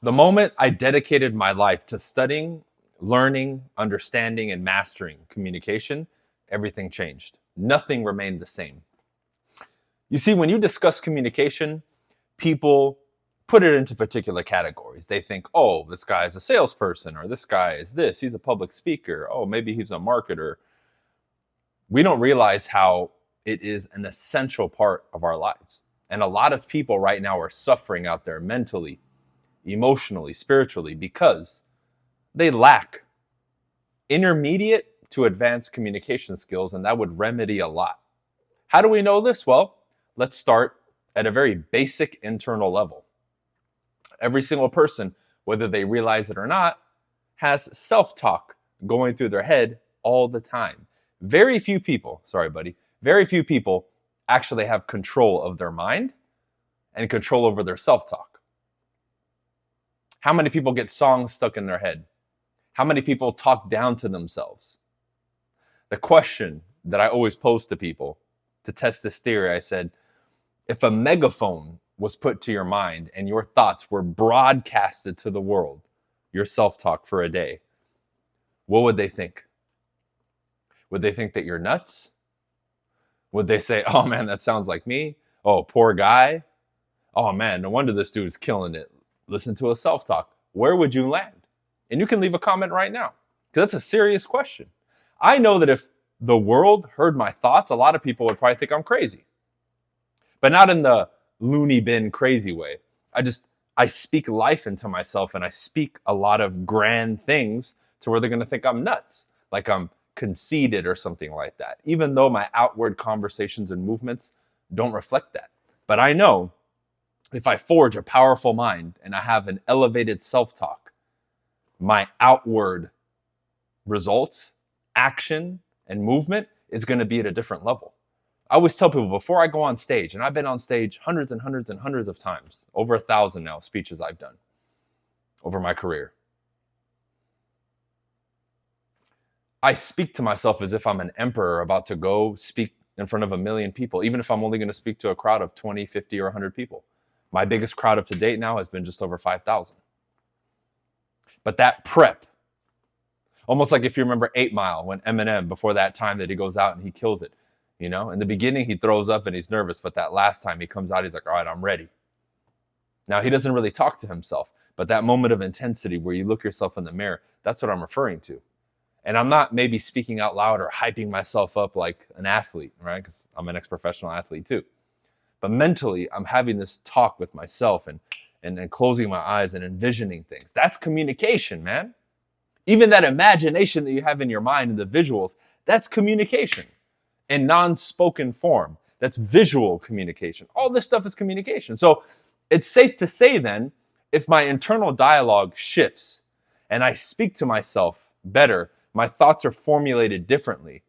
The moment I dedicated my life to studying, learning, understanding, and mastering communication, everything changed. Nothing remained the same. You see, when you discuss communication, people put it into particular categories. They think, oh, this guy is a salesperson, or this guy is this, he's a public speaker, oh, maybe he's a marketer. We don't realize how it is an essential part of our lives. And a lot of people right now are suffering out there mentally, emotionally, spiritually, because they lack intermediate to advanced communication skills, and that would remedy a lot. How do we know this? Well, let's start at a very basic internal level. Every single person, whether they realize it or not, has self-talk going through their head all the time. Very few people, sorry, buddy, very few people actually have control of their mind and control over their self-talk. How many people get songs stuck in their head? How many people talk down to themselves? The question that I always pose to people to test this theory, I said, if a megaphone was put to your mind and your thoughts were broadcasted to the world, your self-talk for a day, what would they think? Would they think that you're nuts? Would they say, oh man, that sounds like me? Oh, poor guy. Oh man, no wonder this dude's killing it. Listen to a self-talk. Where would you land? And you can leave a comment right now, because that's a serious question. I know that if the world heard my thoughts, a lot of people would probably think I'm crazy. But not in the loony bin crazy way. I speak life into myself, and I speak a lot of grand things to where they're going to think I'm nuts, like I'm conceited or something like that, even though my outward conversations and movements don't reflect that. But I know if I forge a powerful mind and I have an elevated self-talk, my outward results, action, and movement is going to be at a different level. I always tell people before I go on stage, and I've been on stage hundreds and hundreds and hundreds of times, over 1,000 now speeches I've done over my career. I speak to myself as if I'm an emperor about to go speak in front of 1 million people, even if I'm only going to speak to a crowd of 20, 50, or 100 people. My biggest crowd up to date now has been just over 5,000. But that prep, almost like if you remember 8 Mile, when Eminem, before that time that he goes out and he kills it, you know, in the beginning he throws up and he's nervous, but that last time he comes out, he's like, all right, I'm ready. Now he doesn't really talk to himself, but that moment of intensity where you look yourself in the mirror, that's what I'm referring to. And I'm not maybe speaking out loud or hyping myself up like an athlete, right? Because I'm an ex-professional athlete too. But mentally, I'm having this talk with myself and closing my eyes and envisioning things. That's communication, man. Even that imagination that you have in your mind and the visuals, that's communication in non-spoken form. That's visual communication. All this stuff is communication. So it's safe to say then, if my internal dialogue shifts and I speak to myself better, my thoughts are formulated differently,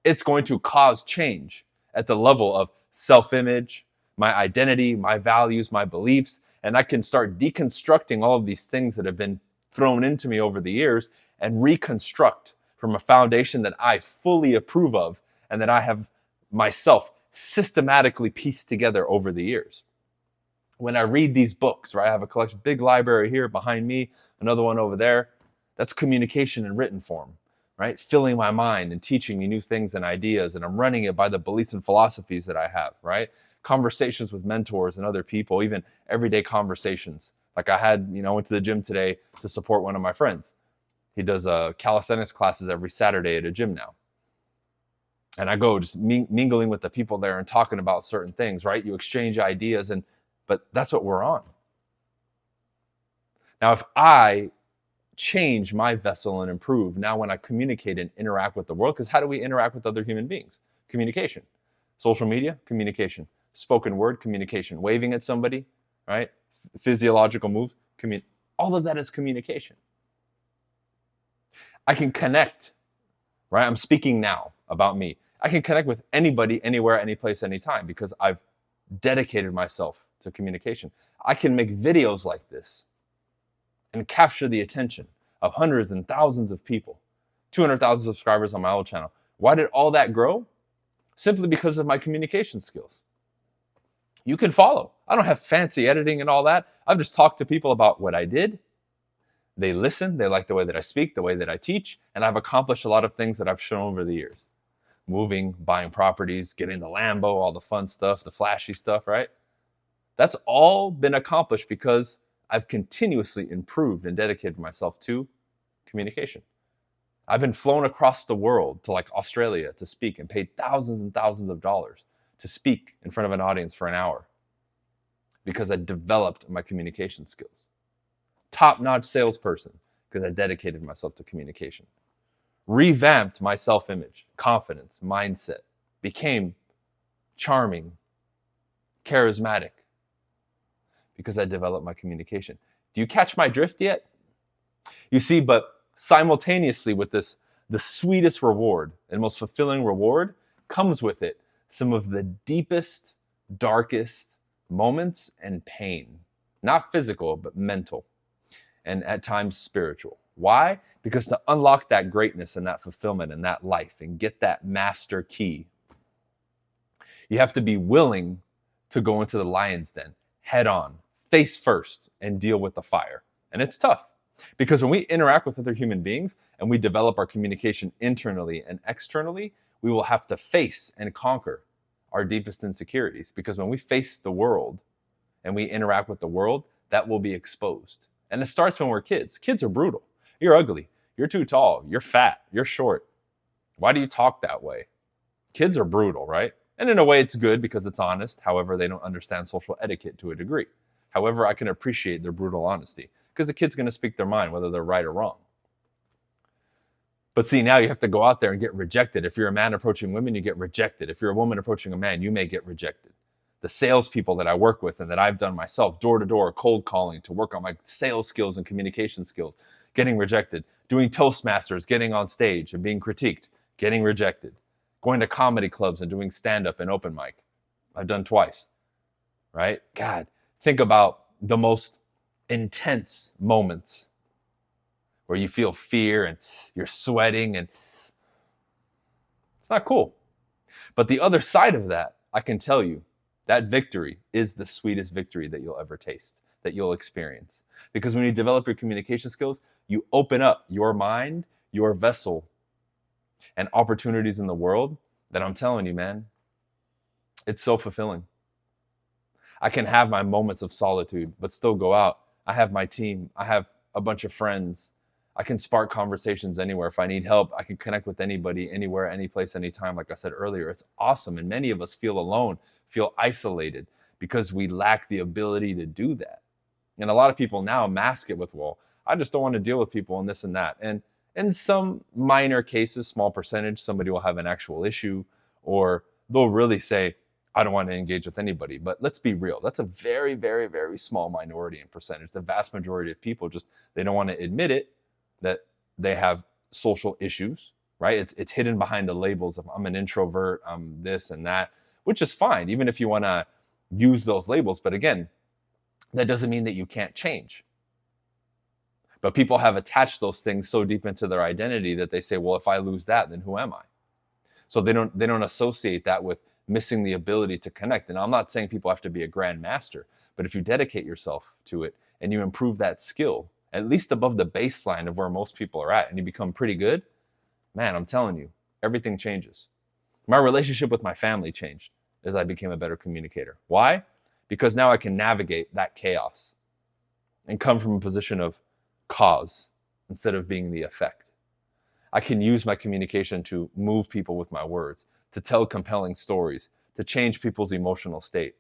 it's going to cause change at the level of self-image, my identity, my values, my beliefs, and I can start deconstructing all of these things that have been thrown into me over the years and reconstruct from a foundation that I fully approve of and that I have myself systematically pieced together over the years. When I read these books, right, I have a collection, big library here behind me, another one over there. That's communication in written form, right? Filling my mind and teaching me new things and ideas, and I'm running it by the beliefs and philosophies that I have, right? Conversations with mentors and other people, even everyday conversations. Like I went to the gym today to support one of my friends. He does calisthenics classes every Saturday at a gym now. And I go just mingling with the people there and talking about certain things, right? You exchange ideas, but that's what we're on. Now, if I change my vessel and improve now when I communicate and interact with the world, because how do we interact with other human beings? Communication. Social media, communication. Spoken word, communication. Waving at somebody, right? Physiological moves, all of that is communication. I can connect, right? I'm speaking now about me. I can connect with anybody, anywhere, any place, anytime, because I've dedicated myself to communication. I can make videos like this and capture the attention of hundreds and thousands of people. 200,000 subscribers on my old channel. Why did all that grow? Simply because of my communication skills. You can follow. I don't have fancy editing and all that. I've just talked to people about what I did. They listen. They like the way that I speak, the way that I teach. And I've accomplished a lot of things that I've shown over the years. Moving, buying properties, getting the Lambo, all the fun stuff, the flashy stuff, right? That's all been accomplished because I've continuously improved and dedicated myself to communication. I've been flown across the world to like Australia to speak and paid thousands and thousands of dollars to speak in front of an audience for an hour because I developed my communication skills. Top-notch salesperson because I dedicated myself to communication. Revamped my self-image, confidence, mindset, became charming, charismatic because I developed my communication. Do you catch my drift yet? You see, but simultaneously with this, the sweetest reward and most fulfilling reward comes with it some of the deepest, darkest moments and pain. Not physical, but mental, and at times spiritual. Why? Because to unlock that greatness and that fulfillment and that life and get that master key, you have to be willing to go into the lion's den head on, face first, and deal with the fire. And it's tough because when we interact with other human beings and we develop our communication internally and externally, we will have to face and conquer our deepest insecurities, because when we face the world and we interact with the world, that will be exposed. And it starts when we're kids. Kids are brutal. You're ugly. You're too tall. You're fat. You're short. Why do you talk that way? Kids are brutal, right? And in a way, it's good because it's honest. However, they don't understand social etiquette to a degree. However, I can appreciate their brutal honesty because the kid's going to speak their mind, whether they're right or wrong. But see, now you have to go out there and get rejected. If you're a man approaching women, you get rejected. If you're a woman approaching a man, you may get rejected. The salespeople that I work with and that I've done myself, door to door, cold calling to work on my sales skills and communication skills, getting rejected. Doing Toastmasters, getting on stage and being critiqued, getting rejected. Going to comedy clubs and doing stand-up and open mic. I've done twice, right? God, think about the most intense moments where you feel fear and you're sweating and it's not cool. But the other side of that, I can tell you, that victory is the sweetest victory that you'll ever taste, that you'll experience. Because when you develop your communication skills, you open up your mind, your vessel, and opportunities in the world that I'm telling you, man, it's so fulfilling. I can have my moments of solitude, but still go out. I have my team. I have a bunch of friends. I can spark conversations anywhere. If I need help, I can connect with anybody, anywhere, any place, anytime. Like I said earlier, it's awesome. And many of us feel alone, feel isolated because we lack the ability to do that. And a lot of people now mask it with, well, I just don't want to deal with people and this and that. And in some minor cases, small percentage, somebody will have an actual issue or they'll really say, I don't want to engage with anybody. But let's be real. That's a very, very, very small minority in percentage. The vast majority of people just, they don't want to admit it that they have social issues, right? It's hidden behind the labels of I'm an introvert, I'm this and that, which is fine, even if you want to use those labels. But again, that doesn't mean that you can't change. But people have attached those things so deep into their identity that they say, well, if I lose that, then who am I? So they don't associate that with missing the ability to connect. And I'm not saying people have to be a grand master, but if you dedicate yourself to it and you improve that skill, at least above the baseline of where most people are at, and you become pretty good, man, I'm telling you, everything changes. My relationship with my family changed as I became a better communicator. Why? Because now I can navigate that chaos and come from a position of cause instead of being the effect. I can use my communication to move people with my words, to tell compelling stories, to change people's emotional state,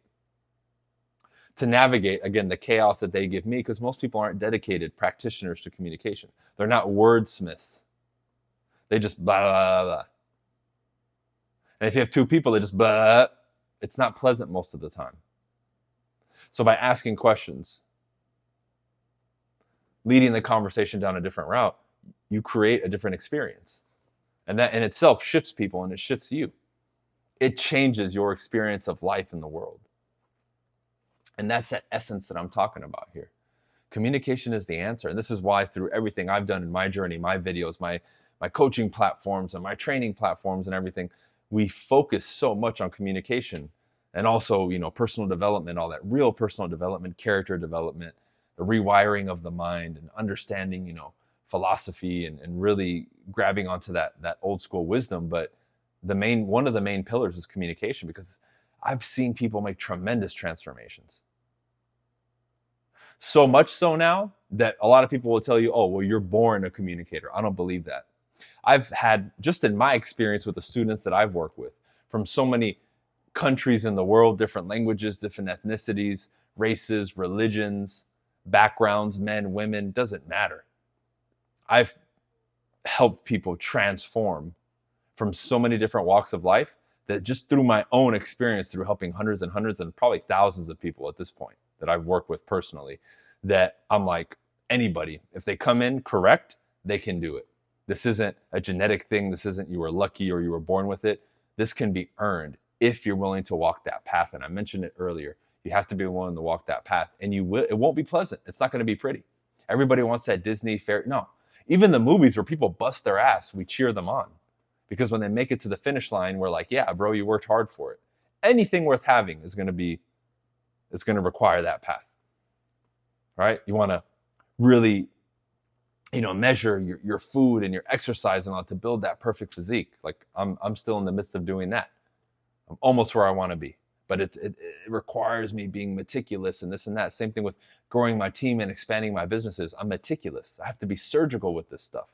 to navigate, again, the chaos that they give me, because most people aren't dedicated practitioners to communication. They're not wordsmiths. They just blah, blah, blah. And if you have two people that just blah, it's not pleasant most of the time. So by asking questions, leading the conversation down a different route, you create a different experience. And that in itself shifts people and it shifts you. It changes your experience of life in the world. And that's that essence that I'm talking about here. Communication is the answer. And this is why through everything I've done in my journey, my videos, my coaching platforms and my training platforms and everything, we focus so much on communication And also, personal development, all that real personal development, character development, the rewiring of the mind and understanding, philosophy and really grabbing onto that old school wisdom. But one of the main pillars is communication, because I've seen people make tremendous transformations. So much so now that a lot of people will tell you, oh, well, you're born a communicator. I don't believe that. I've had, just in my experience with the students that I've worked with from so many countries in the world, different languages, different ethnicities, races, religions, backgrounds, men, women, doesn't matter. I've helped people transform from so many different walks of life that just through my own experience, through helping hundreds and hundreds and probably thousands of people at this point that I've worked with personally, that I'm like, anybody, if they come in correct, they can do it. This isn't a genetic thing. This isn't you were lucky or you were born with it. This can be earned if you're willing to walk that path. And I mentioned it earlier. You have to be willing to walk that path, and it won't be pleasant. It's not going to be pretty. Everybody wants that Disney fairy. No, even the movies where people bust their ass, we cheer them on, because when they make it to the finish line, we're like, yeah, bro, you worked hard for it. Anything worth having is going to require that path, right? You want to really, measure your food and your exercise and all to build that perfect physique. Like I'm still in the midst of doing that. I'm almost where I want to be, but it requires me being meticulous and this and that. Same thing with growing my team and expanding my businesses. I'm meticulous. I have to be surgical with this stuff.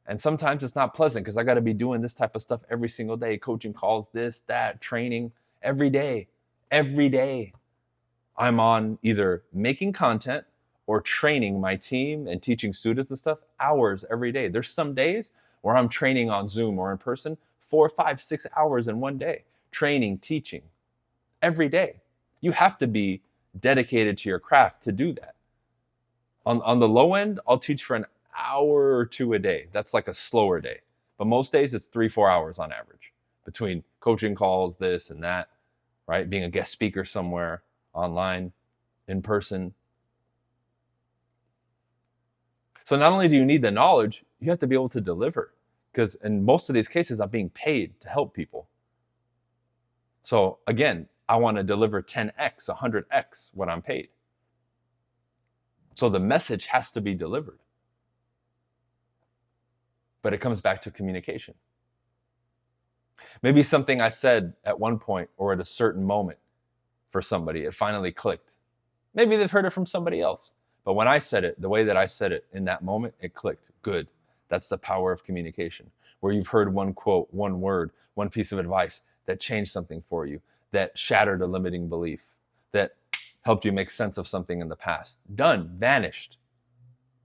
And sometimes it's not pleasant because I got to be doing this type of stuff every single day, coaching calls, this, that, training every day. Every day I'm on either making content or training my team and teaching students and stuff hours every day. There's some days where I'm training on Zoom or in person 4, 5, 6 hours in one day, training, teaching every day. You have to be dedicated to your craft to do that. On the low end, I'll teach for an hour or two a day. That's like a slower day. But most days it's 3, 4 hours on average between coaching calls, this and that, right? Being a guest speaker somewhere, online, in person. So not only do you need the knowledge, you have to be able to deliver, because in most of these cases, I'm being paid to help people. So again, I want to deliver 10x, 100x what I'm paid. So the message has to be delivered. But it comes back to communication. Maybe something I said at one point or at a certain moment for somebody, it finally clicked. Maybe they've heard it from somebody else. But when I said it, the way that I said it in that moment, it clicked. Good. That's the power of communication, where you've heard one quote, one word, one piece of advice that changed something for you, that shattered a limiting belief, that helped you make sense of something in the past. Done, vanished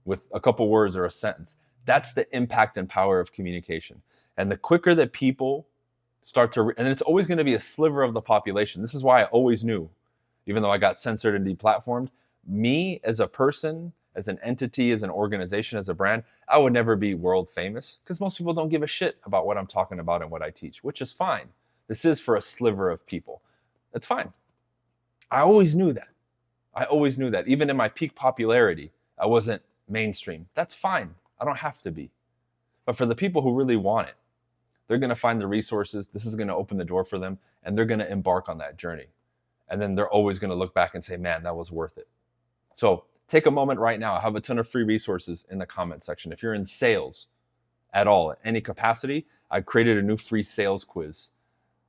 with a couple words or a sentence. That's the impact and power of communication. And the quicker that people start to, and it's always going to be a sliver of the population. This is why I always knew, even though I got censored and deplatformed, me as a person, as an entity, as an organization, as a brand, I would never be world famous, because most people don't give a shit about what I'm talking about and what I teach, which is fine. This is for a sliver of people. That's fine. I always knew that. I always knew that. Even in my peak popularity, I wasn't mainstream. That's fine. I don't have to be. But for the people who really want it, they're going to find the resources. This is going to open the door for them, and they're going to embark on that journey. And then they're always going to look back and say, man, that was worth it. So take a moment right now. I have a ton of free resources in the comment section. If you're in sales at all, at any capacity, I created a new free sales quiz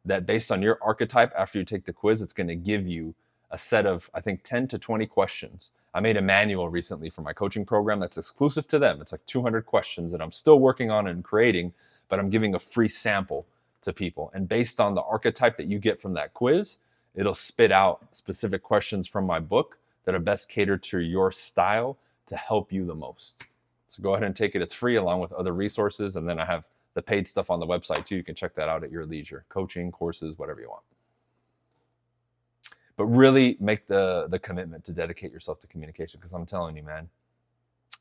that, based on your archetype, after you take the quiz, it's going to give you a set of, I think, 10 to 20 questions. I made a manual recently for my coaching program that's exclusive to them. It's like 200 questions that I'm still working on and creating, but I'm giving a free sample to people. And based on the archetype that you get from that quiz, it'll spit out specific questions from my book that are best catered to your style to help you the most. So go ahead and take it. It's free, along with other resources. And then I have the paid stuff on the website too. You can check that out at your leisure. Coaching, courses, whatever you want. But really make the commitment to dedicate yourself to communication, because I'm telling you, man,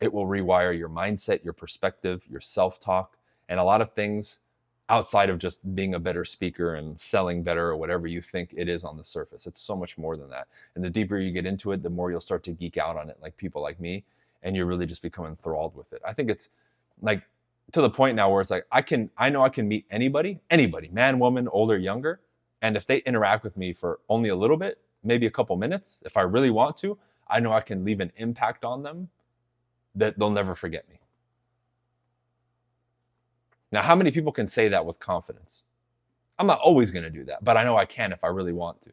it will rewire your mindset, your perspective, your self-talk, and a lot of things outside of just being a better speaker and selling better or whatever you think it is on the surface. It's so much more than that. And the deeper you get into it, the more you'll start to geek out on it, like people like me, and you really just become enthralled with it. I think it's like to the point now where it's like I know I can meet anybody, man, woman, older, younger, And if they interact with me for only a little bit, maybe a couple minutes, if I really want to, I know I can leave an impact on them that they'll never forget me. Now, how many people can say that with confidence? I'm not always going to do that, but I know I can if I really want to.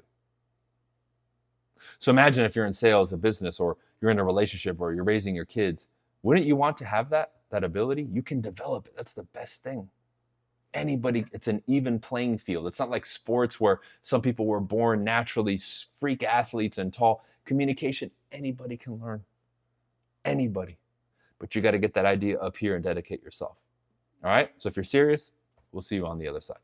So imagine if you're in sales, a business, or you're in a relationship, or you're raising your kids. Wouldn't you want to have that ability? You can develop it. That's the best thing. Anybody, it's an even playing field. It's not like sports where some people were born naturally freak athletes and tall. Communication, anybody can learn. Anybody. But you got to get that idea up here and dedicate yourself. All right? So if you're serious, we'll see you on the other side.